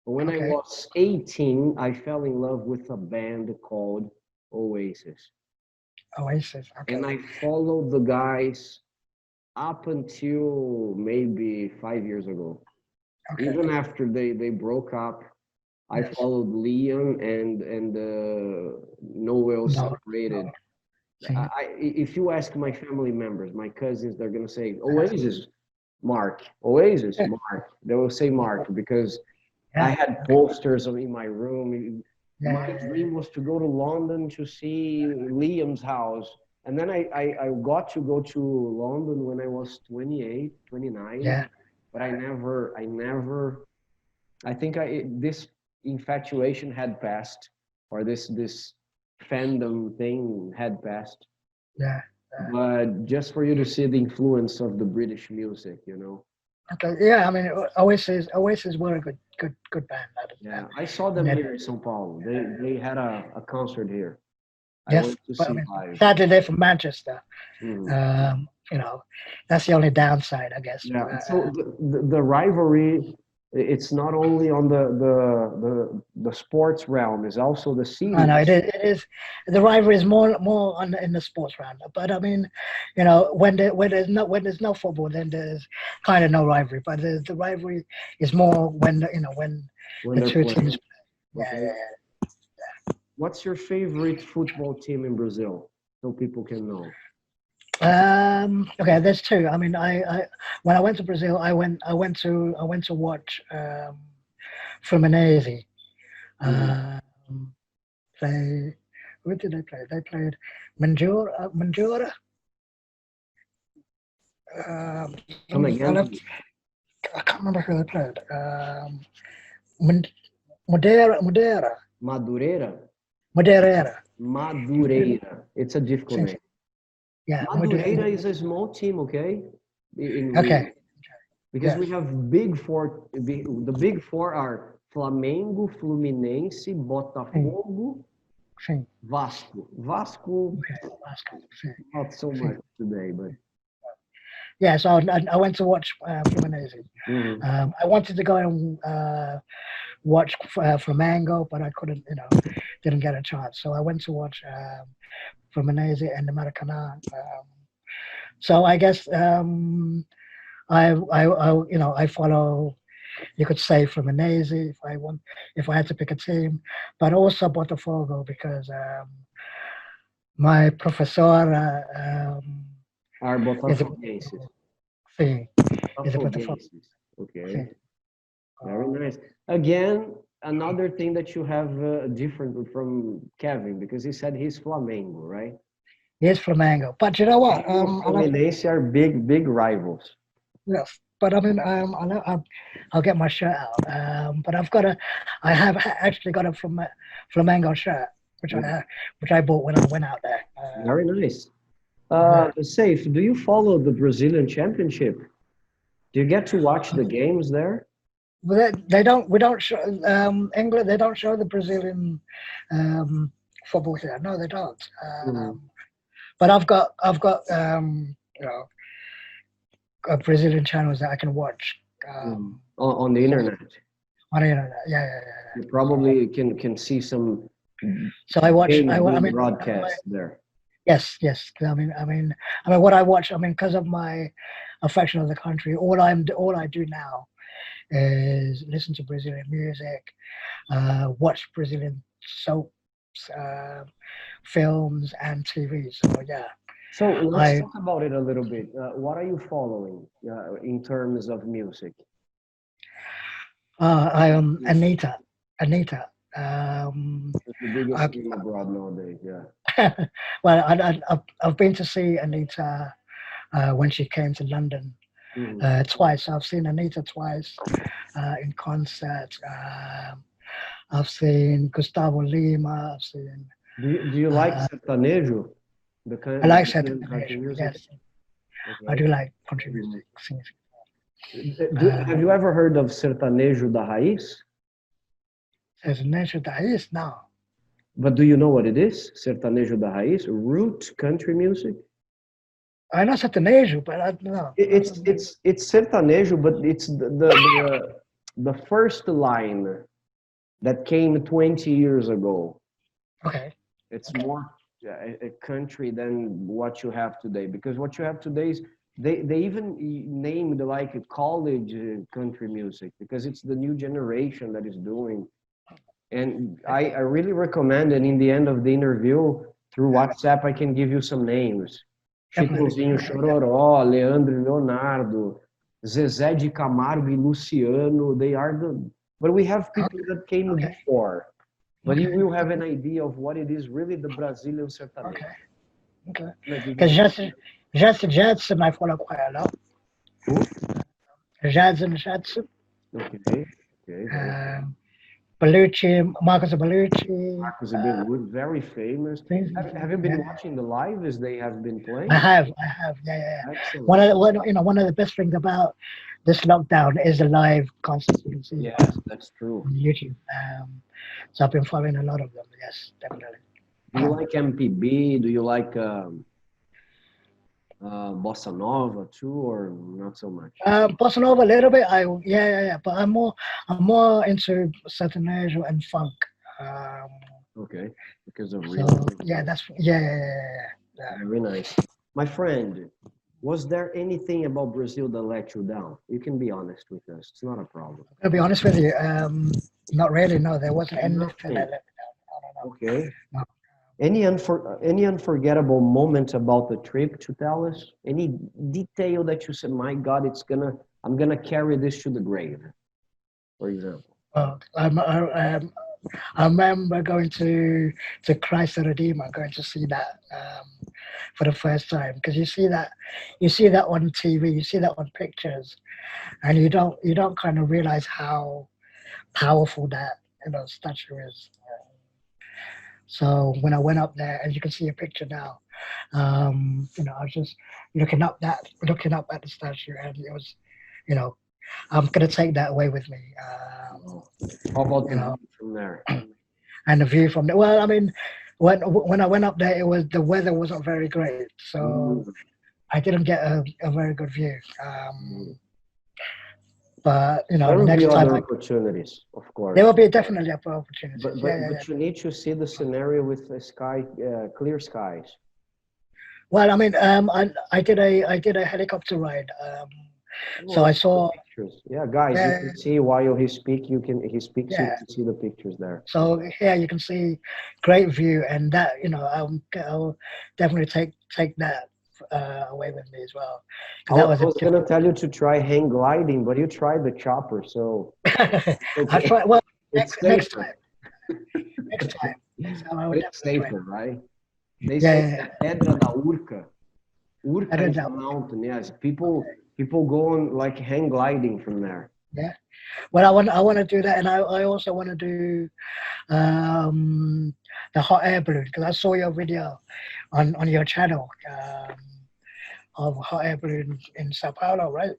But when I was 18, I fell in love with a band called Oasis. Oasis. Okay. And I followed the guys up until maybe 5 years ago. Okay. Even after they broke up, I followed Liam and Noel separated. If you ask my family members, my cousins, they're gonna say Oasis, Mark. Oasis, Mark. They will say Mark because I had posters in my room. My dream was to go to London to see Liam's house. And then I got to go to London when I was 28, 29. Yeah. But I think this infatuation had passed, or this fandom thing had passed. Yeah. But just for you to see the influence of the British music, Okay. Yeah. I mean, Oasis were a good band. Yeah, I saw them here in São Paulo. They had a concert here. I Yes, went to but see I mean, live. sadly they're from Manchester. Mhm. That's the only downside, I guess. Yeah. So the rivalry, it's not only on the sports realm, it's also the city. I know it is. The rivalry is more in the sports round. But I mean, when there's no football, then there's kind of no rivalry. But the rivalry is more when When the they're two playing. teams play. Okay. Yeah. What's your favorite football team in Brazil, so people can know? Okay, there's two. I mean, I when I went to Brazil, I went to watch Fluminense play. Where did they play? They played Mandura. Come again? I can't remember who they played. Madeira. Madureira. It's a difficult name. Yeah, Madureira is a small team, okay? Okay. Because we have big four. The big four are Flamengo, Fluminense, Botafogo, Vasco. Vasco, not so much today, but. Yeah, so I went to watch Fluminense. I wanted to go and watch Flamengo, but I couldn't, didn't get a chance. So I went to watch Fluminense and the Maracanã. So I guess I follow. You could say Fluminense if I had to pick a team, but also Botafogo because my professor Are is a Botafoguenses. sim, is a Botafogo. Botafoguenses. Okay. Sim. Very nice. Again, another thing that you have different from Kevin, because he said he's Flamengo, right? He's Flamengo, but you know what? Fluminense are big rivals. Yes, but I mean, I'll get my shirt out. But I have actually got a Flamengo shirt, which I bought when I went out there. Very nice. Saif, do you follow the Brazilian Championship? Do you get to watch the games there? They don't. We don't show England. They don't show the Brazilian football here. No, they don't. But I've got Brazilian channels that I can watch on the internet. On the internet, yeah. You probably can see some. So I watch. I mean, broadcast there. Yes. I mean, what I watch. I mean, because of my affection of the country, all I do now is listen to Brazilian music, watch Brazilian soaps, films, and TV. So yeah. So let's talk about it a little bit. What are you following in terms of music? I am Anita. The biggest thing abroad nowadays, yeah. Well, I've been to see Anita when she came to London twice. I've seen Anita twice in concert. I've seen Gustavo Lima. I've seen. Do you like sertanejo? I like sertanejo. Yes, okay. I do like country music. Have you ever heard of sertanejo da raiz? Sertanejo da raiz? No. But do you know what it is? Sertanejo da raiz, root country music. I know sertanejo, but I don't know. It's sertanejo, but it's the first line that came 20 years ago. Okay. It's more a country than what you have today, because what you have today is they even named like a college country music, because it's the new generation that is doing. And I really recommend, and in the end of the interview through WhatsApp I can give you some names. Chitãozinho Chororó, Leandro e Leonardo, Zezé de Camargo e Luciano, but we have people that came before. But you will have an idea of what it is really the Brazilian sertanejo. Okay. Because Jadson I follow quite a lot. Jadson. Okay. Bellucci, Marcos Bellucci. Marcos Bellucci, very famous. Have you been watching the live as they have been playing? I have. Yeah. Excellent. One of the best things about this lockdown is the live concerts you can see. Yes, that's true. On YouTube. So I've been following a lot of them. Yes, definitely. Do you like MPB? Do you like bossa nova too, or not so much? Bossa nova a little bit. But I'm more into sertanejo and funk. Okay, because of that's very nice. My friend, was there anything about Brazil that let you down? You can be honest with us. It's not a problem. I'll be honest with you. Not really. No, there wasn't anything that let me down. No. Okay. No. Any unforgettable moment about the trip to tell us? Any detail that you said, my God, I'm gonna carry this to the grave, for example? I remember going to Christ the Redeemer, going to see that for the first time, because you see that on TV, you see that on pictures, and you don't kind of realize how powerful that statue is. So when I went up there, as you can see a picture now, I was just looking up at the statue, and it was, I'm gonna take that away with me. How about the view from there? And the view from there. Well, I mean, when I went up there, the weather wasn't very great, so I didn't get a very good view. But you know, There will be next time other opportunities, of course. there will be definitely other opportunities. But you need to see the scenario with the sky, clear skies. Well, I mean, I did a helicopter ride. So I Oh, saw, the pictures. Yeah, guys, you yeah, can see while he speaks. He speaks. You yeah. can see the pictures there. So here you can see great view, and that you know I'll definitely take that away with me as well, I because that was I a was gonna tell you to try hang gliding, but you tried the chopper, so different. I okay. try. Well, It's next safer. time, next time I would It's definitely try. safer, right? They Yeah, say yeah, that Pedra da Urca. I Urca did is a that. mountain. Yes, people go on like hang gliding from there. Yeah. Well, I want to do that, and I also want to do the hot air balloon, because I saw your video on your channel of hot air balloon in Sao Paulo, right?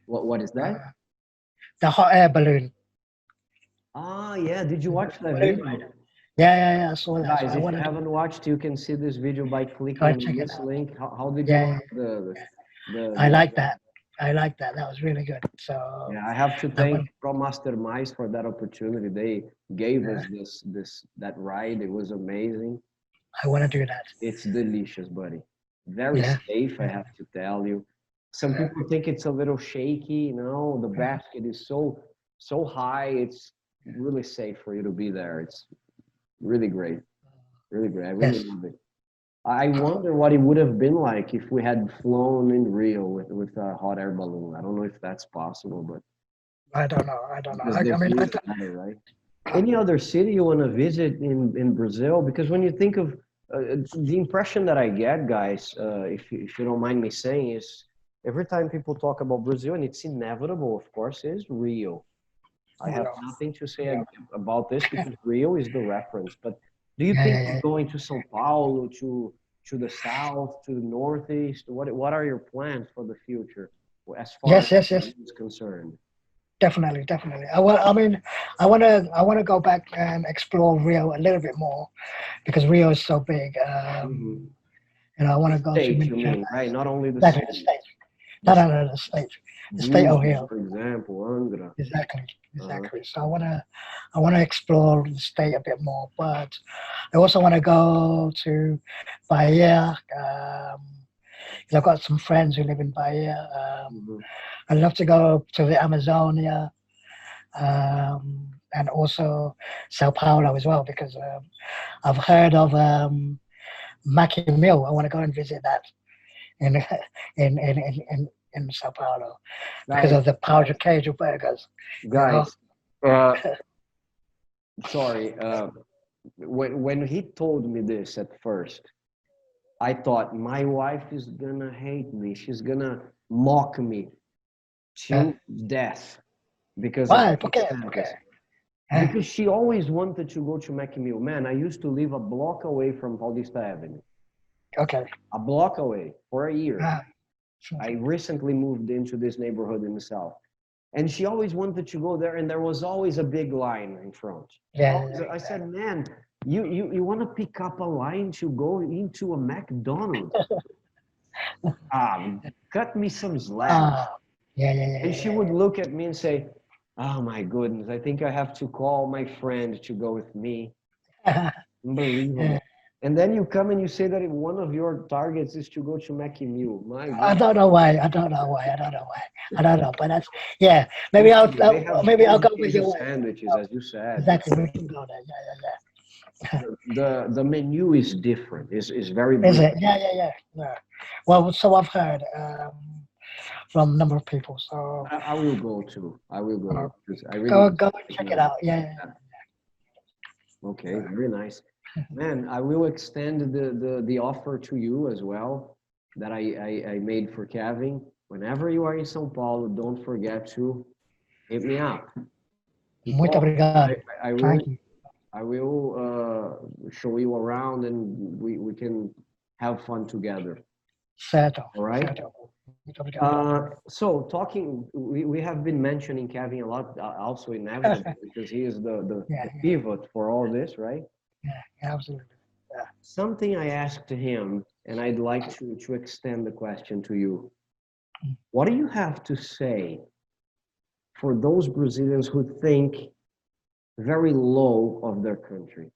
What is that? The hot air balloon. Ah, yeah. Did you watch that Balloon video? ride. Yeah. I saw that. So Guys, I if you want to haven't watched, you can see this video by try clicking to on check it this out. link. How did you Yeah, like I the like that. I like that. That was really good. So yeah, I have to I thank want. Pro Masterminds for that opportunity. They gave us Yeah, that ride. It was amazing. I want to do that. It's delicious, buddy. Very Yeah. safe, I have to tell you. Some Yeah. people think it's a little shaky. No, the basket is so high. It's really safe for you to be there. It's really great. Really great. I really Yes. love it. I wonder what it would have been like if we had flown in Rio with a hot air balloon. I don't know if that's possible, but I don't know. I don't know. because the I mean, view is better, right? Any other city you want to visit in Brazil? Because when you think of the impression that I get, guys, if you don't mind me saying, is every time people talk about Brazil, and it's inevitable, of course, is Rio. I have Rio. nothing to say Rio. about this because Rio is the reference. But do you think Yeah. going to São Paulo, to the south, to the northeast? What are your plans for the future as far as Yes. Brazil is concerned? Definitely. I mean, I want to go back and explore Rio a little bit more, because Rio is so big. Hmm. And I want The to go to state, you Minas mean, Gerais. right? Not only the Exactly, the city. state. The No, the state. The state of Búzios, Rio. for example, Angra. Exactly. Uh, So I wanna explore the state a bit more, but I also want to go to Bahia. 'Cause I've got some friends who live in Bahia. mhm. I'd love to go to the Amazonia, and also Sao Paulo as well, because I've heard of Macky Mill. I want to go and visit that in in in in, in Sao Paulo, because Guys, of the powder cage burgers. You know? guys, sorry. When he told me this at first, I thought my wife is gonna hate me. She's gonna mock me Yeah. to death because of Why? this Okay. fantasy. Yeah. Because she always wanted to go to Macmill. Man, I used to live a block away from Paulista Avenue, Okay. a block away for a year. Ah, I recently moved into this neighborhood in the south, and she always wanted to go there, and there was always a big line in front. I said, man, you want to pick up a line to go into a McDonald's? Cut me some slack. yeah. And she would look at me and say, oh my goodness, I think I have to call my friend to go with me. Unbelievable. And then you come and you say that one of your targets is to go to Mackie Mule. My I God. don't know why. I don't know. But that's Maybe They have maybe I'll cheese go and with queso your way. sandwiches, as you said. Exactly. We can go there. Yeah. The menu is different. Is very Is British. it? Yeah. Well, so I've heard from a number of people. So I will go too. I will go. 'Cause I really go and check it out. Yeah. Okay, very nice. Man, I will extend the offer to you as well that I made for Kevin. Whenever you are in São Paulo, don't forget to hit me up. To Muito talk. obrigado. I will Thank you. I will show you around and we can have fun together. Certo. All right. Certo. Muito obrigado. So talking, we have been mentioning Kevin a lot, also inevitably because he is the pivot for all this, right? Yeah, absolutely. Yeah. Something I asked to him, and I'd like to extend the question to you. What do you have to say for those Brazilians who think very low of their country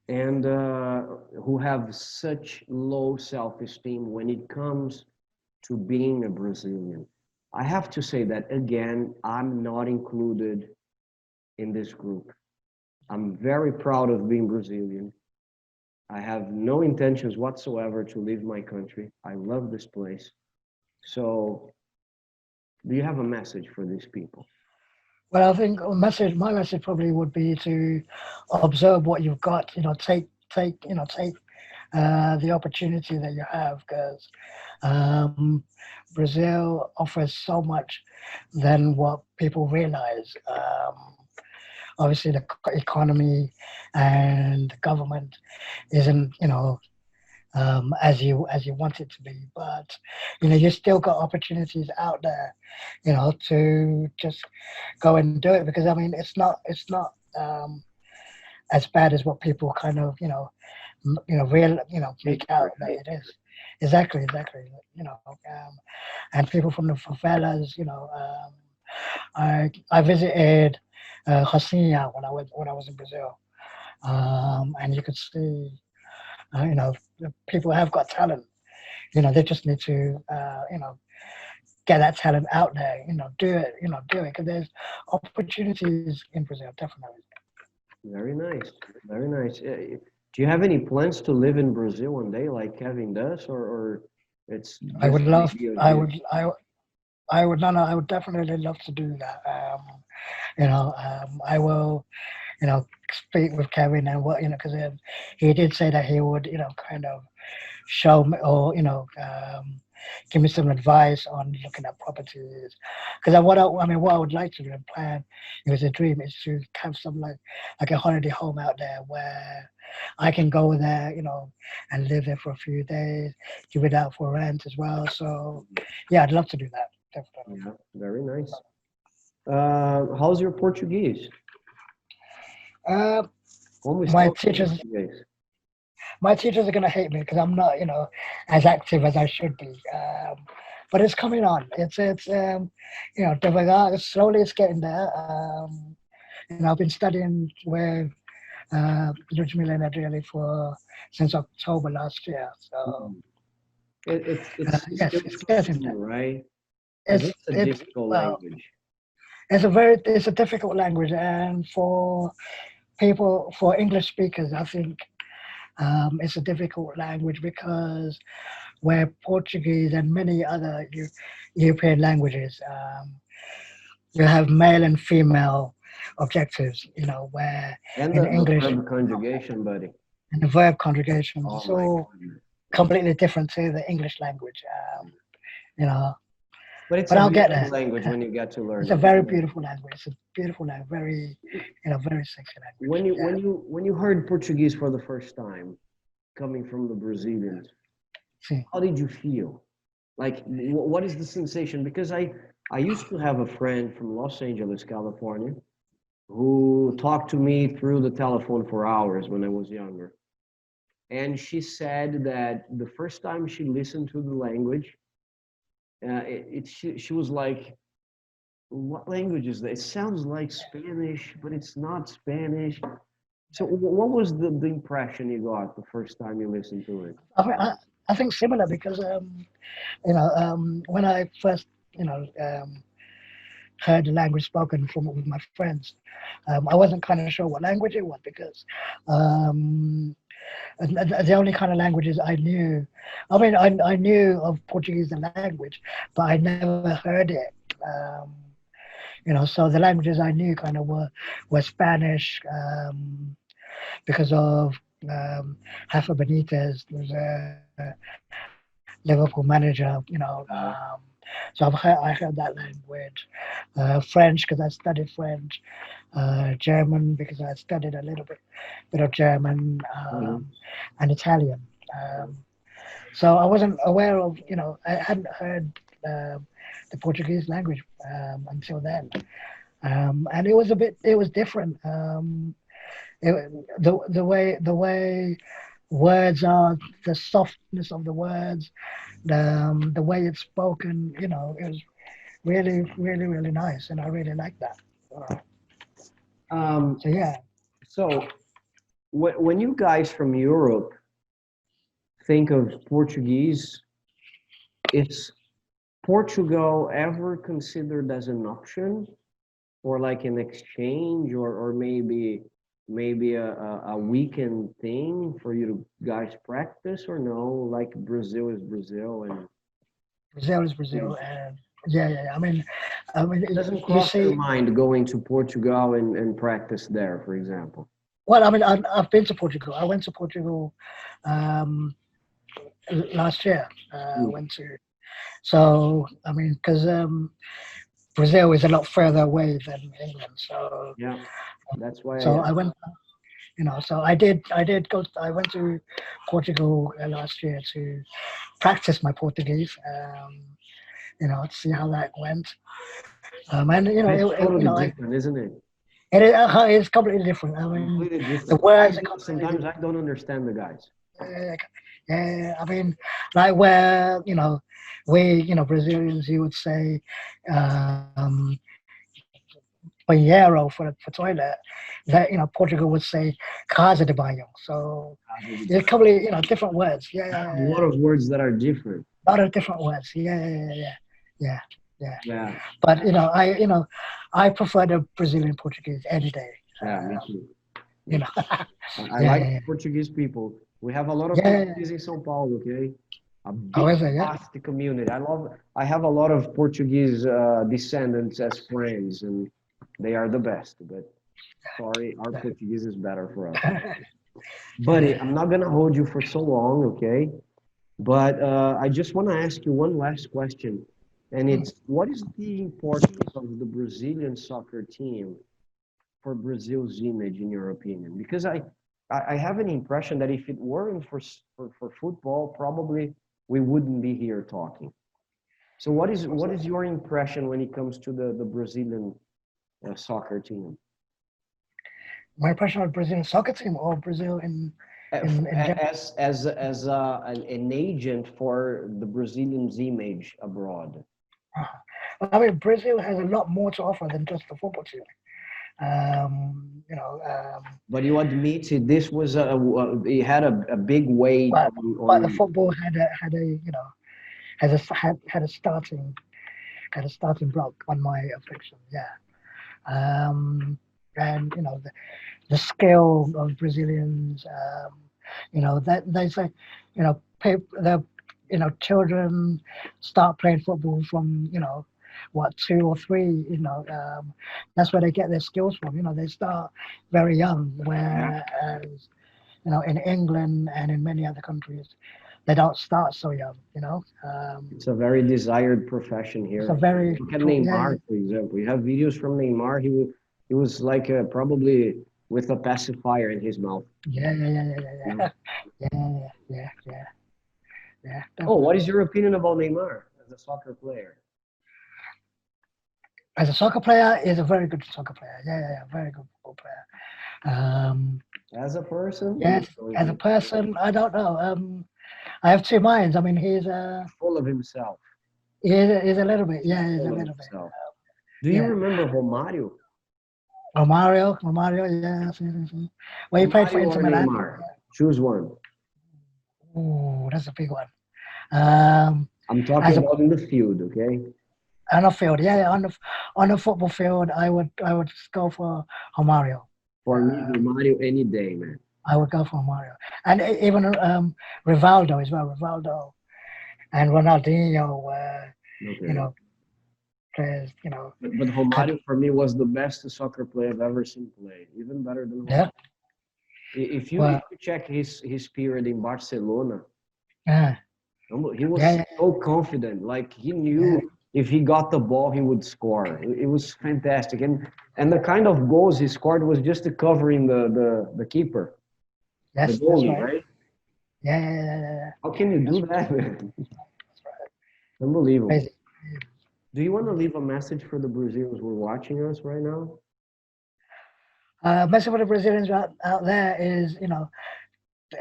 and who have such low self-esteem when it comes to being a Brazilian. I have to say that again, I'm not included in this group. I'm very proud of being Brazilian. I have no intentions whatsoever to leave my country. I love this place. So, do you have a message for these people? Well, I think my message probably would be to observe what you've got. Take the opportunity that you have, because um, Brazil offers so much than what people realize. Obviously, the economy and the government isn't, as you want it to be, but you still got opportunities out there, to just go and do it, because I mean it's not as bad as what people kind of make out that it is. Exactly. And people from the favelas, I visited Rocinha when I was in Brazil, and you could see, the people have got talent. They just need to, get that talent out there. Do it because there's opportunities in Brazil, definitely. Very nice, very nice. Do you have any plans to live in Brazil one day, like Kevin does, or it's I just would an love. idea of I yours? would. I would. No, no. I would definitely love to do that. I will. Speak with Kevin and what because he did say that he would, kind of show me or give me some advice on looking at properties. Because what I would like to do and plan, it was a dream, is to have some like a holiday home out there where I can go there, and live there for a few days, give it out for rent as well. So yeah, I'd love to do that, definitely. Yeah, very nice. How's your Portuguese? Uh, Como está my o seu teachers português? my teachers are gonna hate me because I'm not, as active as I should be. But it's coming on. Devagar, slowly it's getting there. I've been studying with Ludmila and Adrieli for since October last year. So Mhm. It's yes, still it's too getting soon, there. right? Because It's it's a it's difficult well, language. it's a difficult language, and for English speakers, I think it's a difficult language because where Portuguese and many other European languages, you have male and female objectives, where And in the English, verb conjugation, buddy. and the verb conjugations, Oh it's my all goodness. completely different to the English language, you know, But it's but a I'll get beautiful there. language when you get to learn It's a it. very beautiful language. It's a beautiful language, very, very sexy When language. you Yeah. when you heard Portuguese for the first time, coming from the Brazilians, See. how did you feel? Like, what is the sensation? Because I used to have a friend from Los Angeles, California, who talked to me through the telephone for hours when I was younger. And she said that the first time she listened to the language, she was like, what language is that? It sounds like Spanish, but it's not Spanish. So what was the impression you got the first time you listened to it? I think similar because when I first heard the language spoken from with my friends, I wasn't kind of sure what language it was because um, the only kind of languages I knew, I mean, I knew of Portuguese, the language, but I never heard it. Um, so the languages I knew kind of were Spanish, because of Rafa Benitez, who's a Liverpool manager. So I heard that language, French because I studied French, German because I studied a little bit of German, Mhm. and Italian. So I wasn't aware of, I hadn't heard the Portuguese language until then, and it was different. The way words are, the softness of the words, the way it's spoken, really, really, really nice, and I really like that. Um, So yeah, so when you guys from Europe think of Portuguese, is Portugal ever considered as an option, or like an exchange, or maybe a weekend thing for you to guys practice, or no? Like Brazil is Brazil, and Brazil is Brazil, and yeah. I mean, it doesn't you cross your see, mind going to Portugal and practice there, for example. well, I mean, I've been to Portugal. I went to Portugal um, last year. Mm, Went to so I mean, because Brazil is a lot further away than England, so yeah, that's why I so I asked. went. So I did go. I went to Portugal last year to practice my Portuguese. To see how that went. And But it's totally different, isn't it? it's completely different. I mean, Completely the different. words are completely Sometimes different. I don't understand the guys. I mean, like where we Brazilians, you would say banheiro for toilet. That Portugal would say casa de banho. So it's completely different words. A lot of words that are different. A lot of different words. Yeah, yeah. Yeah, But I prefer the Brazilian Portuguese any day. yeah, me too. You Me know, too. I yeah, like yeah, Portuguese people. We have a lot of yeah. Portuguese in São Paulo, okay? A Oh, big is it? Yeah. vast community. I have a lot of Portuguese descendants as friends, and they are the best. But sorry, our Portuguese is better for us. Buddy, I'm not gonna hold you for so long, okay? But I just want to ask you one last question, and it's what is the importance of the Brazilian soccer team for Brazil's image, in your opinion? Because I have an impression that if it weren't for football, probably we wouldn't be here talking. So what is your impression when it comes to the Brazilian soccer team? My impression of Brazilian soccer team or Brazil in general. An agent for the Brazilian's image abroad. I mean, Brazil has a lot more to offer than just the football team. But you admit this was it had a big weight But on the football had a had a starting block on my affection. Yeah. And the skill of Brazilians. That they say, the children start playing football from what 2 or 3. That's where they get their skills from. They start very young. Whereas in England and in many other countries, they don't start so young. it's a very desired profession It's a here. very Look at yeah, Neymar, for example. You have videos from Neymar. He was like probably with a pacifier in his mouth. yeah, yeah, yeah, yeah, You yeah, know? yeah, yeah, yeah, yeah, yeah, Oh, what is definitely. your opinion about Neymar as a soccer player? As a soccer player, he's a very good soccer player. Yeah, very good football player. As a person, Yes, or is as a he person, I don't know. I have two minds. I mean, full of himself? he's a little bit. Yeah, he's a Full of little bit. himself. Do you Yeah. remember Romario? Romario, yes, yes, yes, yes. Well, he played for Romario Inter or Milan. Neymar? Choose one. Ooh, that's a big one. Um, I'm talking as a about in the field, okay? On the field, yeah, on the football field, I would go for Romario. For me, Uh, Romario any day, man. I would go for Romario, and even Rivaldo as well. Rivaldo and Ronaldinho, you Okay. know, players, But could, Romario for me was the best soccer player I've ever seen play, even better than yeah, Ronaldo. If well, you check his period in Barcelona, yeah, he was yeah, so confident. Like he yeah, knew if he got the ball, he would score. It was fantastic, and the kind of goals he scored was just covering the keeper, the yes, that's goalie, right. right? Yeah. How can you That's do that, man? Unbelievable. crazy. Do you want to leave a message for the Brazilians who are watching us right now? Message for the Brazilians out there is,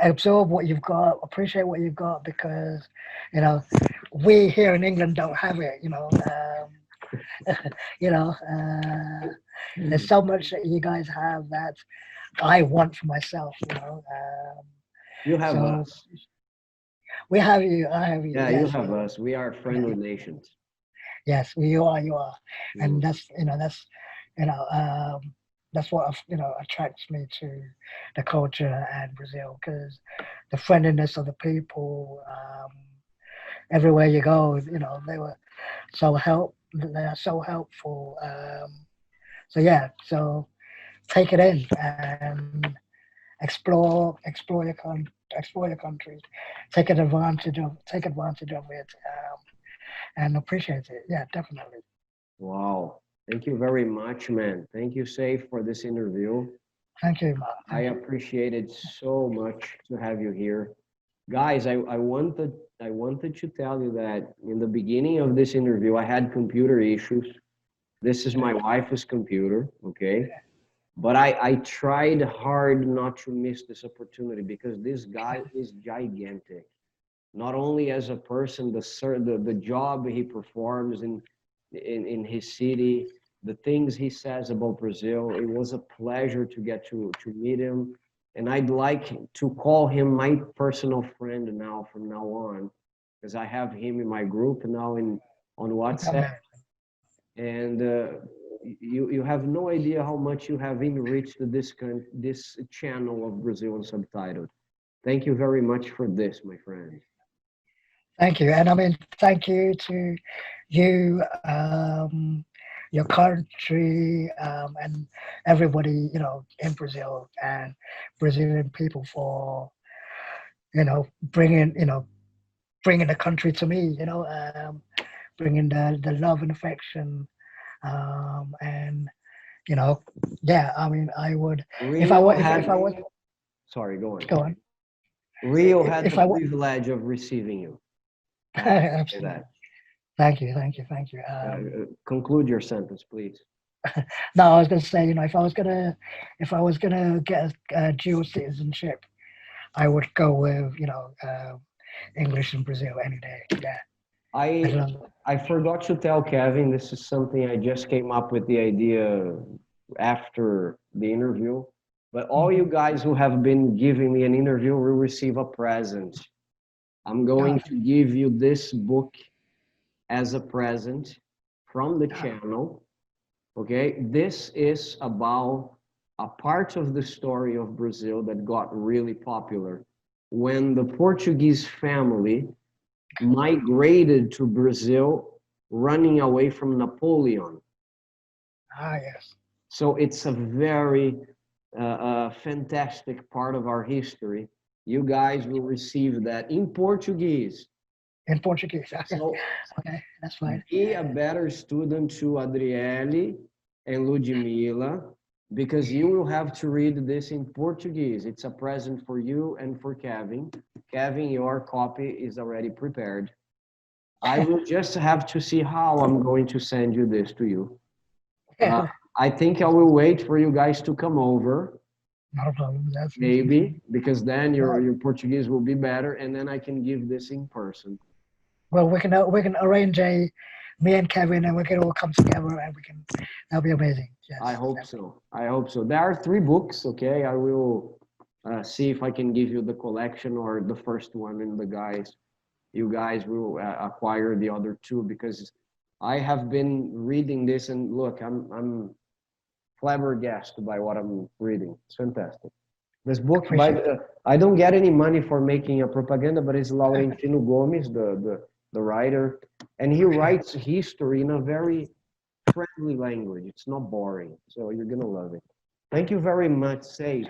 absorb what you've got, appreciate what you've got, because, we here in England don't have it. You know, there's so much that you guys have that I want for myself. You know, You have so us. we have you. I have you. Yeah, you Yes, have us. We are friendly nations. yes. You are. You are. And Mm. you know, that's what attracts me to the culture and Brazil, because the friendliness of the people. Everywhere you go, they were they are so helpful. So yeah, so take it in and explore your country, take advantage of it, and appreciate it. Yeah, definitely. Wow. Thank you very much, man. Thank you, Saif, for this interview. Thank you, Mark. I appreciate it so much to have you here. Guys, I wanted to tell you that in the beginning of this interview, I had computer issues. This is my wife's computer, okay? But I tried hard not to miss this opportunity because this guy is gigantic. Not only as a person, the job he performs in his city, the things he says about Brazil. It was a pleasure to get to meet him, and I'd like to call him my personal friend now from now on, because I have him in my group now in on WhatsApp, and you have no idea how much you have enriched this channel of Brazil Unsubtitled. Thank you very much for this, my friend. Thank you, and I mean, thank you to you, your country, and everybody, in Brazil and Brazilian people for bringing bringing the country to me. Bringing the love and affection, and yeah. I mean, I would if I Rio was had, if I was sorry, go on. go on. Rio had If the I was privilege of receiving you. I have to say absolutely. that. Thank you, thank you, thank you. Conclude your sentence, please. No, I was going to say, if I was gonna get a dual citizenship, I would go with, English in Brazil any day. Yeah, I I love it. I forgot to tell Kevin, this is something I just came up with the idea after the interview. But all you guys who have been giving me an interview will receive a present. I'm going to give you this book as a present from the channel. Okay, this is about a part of the story of Brazil that got really popular when the Portuguese family migrated to Brazil, running away from Napoleon. Yes, So it's a very fantastic part of our history. You guys will receive that in Portuguese. in Portuguese. So Okay, that's fine. be a better student to Adriele and Ludmila, because you will have to read this in Portuguese. It's a present for you and for Kevin. Kevin, your copy is already prepared. I will just have to see how I'm going to send you this to you. I think I will wait for you guys to come over, Not a problem. That's maybe, because then your Portuguese will be better, and then I can give this in person. well. We can arrange me and Kevin, and we can all come together, and that'll be amazing. Yes, I hope so. I hope so. There are 3 books, okay? I will see if I can give you the collection or the first one, and you guys will acquire the other 2, because I have been reading this, and look, I'm flabbergasted by what I'm reading. It's fantastic. This book, I don't get any money for making a propaganda, but it's Laurentino Gomes, the writer, and he writes history in a very friendly language. It's not boring, so you're gonna love it. Thank you very much, Saif.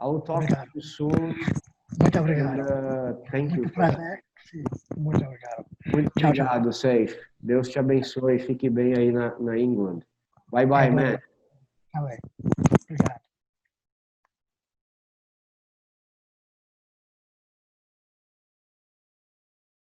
I will talk to you soon. Muito And, obrigado. thank you. Muito prazer. Sim, muito obrigado. Muito Tchau, tchau. obrigado, Saif. Deus te abençoe. Fique bem aí na England. Bye bye, man. Tá bem. Obrigado.